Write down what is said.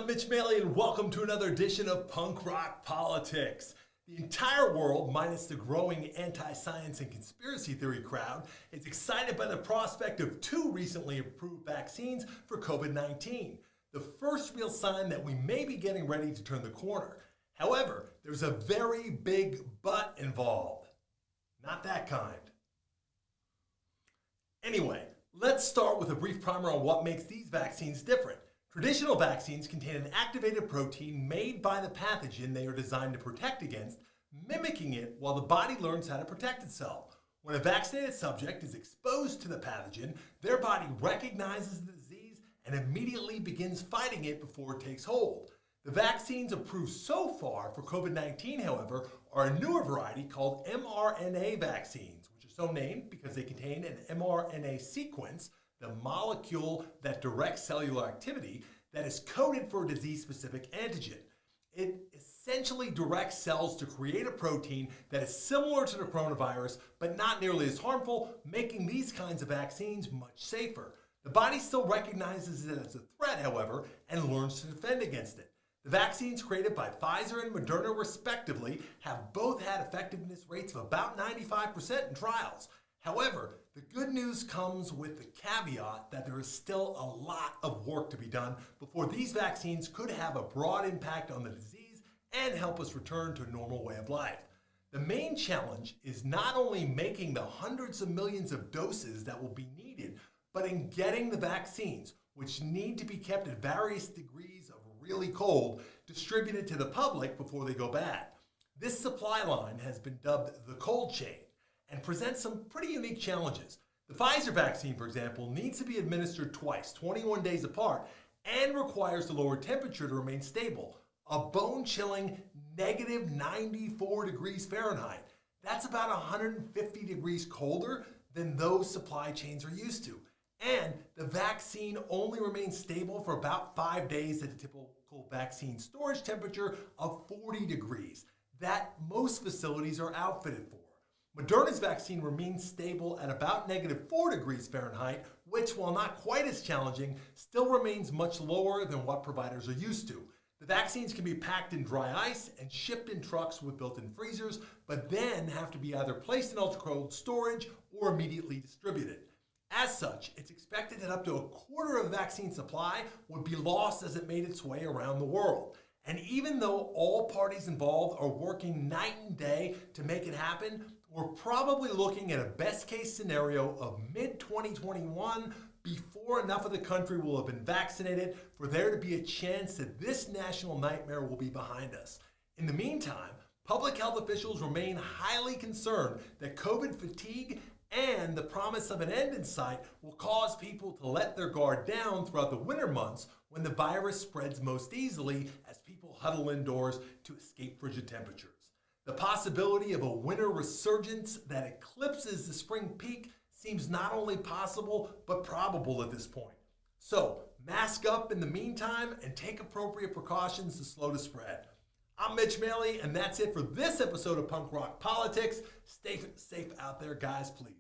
I'm Mitch Maley, and welcome to another edition of Punk Rock Politics. The entire world, minus the growing anti-science and conspiracy theory crowd, is excited by the prospect of two recently approved vaccines for COVID-19. The first real sign that we may be getting ready to turn the corner. However, there's a very big but involved. Not that kind. Anyway, let's start with a brief primer on what makes these vaccines different. Traditional vaccines contain an activated protein made by the pathogen they are designed to protect against, mimicking it while the body learns how to protect itself. When a vaccinated subject is exposed to the pathogen, their body recognizes the disease and immediately begins fighting it before it takes hold. The vaccines approved so far for COVID-19, however, are a newer variety called mRNA vaccines, which are so named because they contain an mRNA sequence, the molecule that directs cellular activity, that is coded for a disease-specific antigen. It essentially directs cells to create a protein that is similar to the coronavirus, but not nearly as harmful, making these kinds of vaccines much safer. The body still recognizes it as a threat, however, and learns to defend against it. The vaccines created by Pfizer and Moderna, respectively, have both had effectiveness rates of about 95% in trials. However, the good news comes with the caveat that there is still a lot of work to be done before these vaccines could have a broad impact on the disease and help us return to a normal way of life. The main challenge is not only making the hundreds of millions of doses that will be needed, but in getting the vaccines, which need to be kept at various degrees of really cold, distributed to the public before they go bad. This supply line has been dubbed the cold chain and presents some pretty unique challenges. The Pfizer vaccine, for example, needs to be administered twice, 21 days apart, and requires the lower temperature to remain stable, a bone-chilling negative 94 degrees Fahrenheit. That's about 150 degrees colder than those supply chains are used to. And the vaccine only remains stable for about 5 days at a typical vaccine storage temperature of 40 degrees that most facilities are outfitted for. Moderna's vaccine remains stable at about negative 4 degrees Fahrenheit, which, while not quite as challenging, still remains much lower than what providers are used to. The vaccines can be packed in dry ice and shipped in trucks with built-in freezers, but then have to be either placed in ultra-cold storage or immediately distributed. As such, it's expected that up to a quarter of the vaccine supply would be lost as it made its way around the world. And even though all parties involved are working night and day to make it happen, we're probably looking at a best-case scenario of mid-2021 before enough of the country will have been vaccinated for there to be a chance that this national nightmare will be behind us. In the meantime, public health officials remain highly concerned that COVID fatigue and the promise of an end in sight will cause people to let their guard down throughout the winter months when the virus spreads most easily as people huddle indoors to escape frigid temperatures. The possibility of a winter resurgence that eclipses the spring peak seems not only possible, but probable at this point. So, mask up in the meantime and take appropriate precautions to slow the spread. I'm Mitch Maley, and that's it for this episode of Punk Rock Politics. Stay safe out there, guys, please.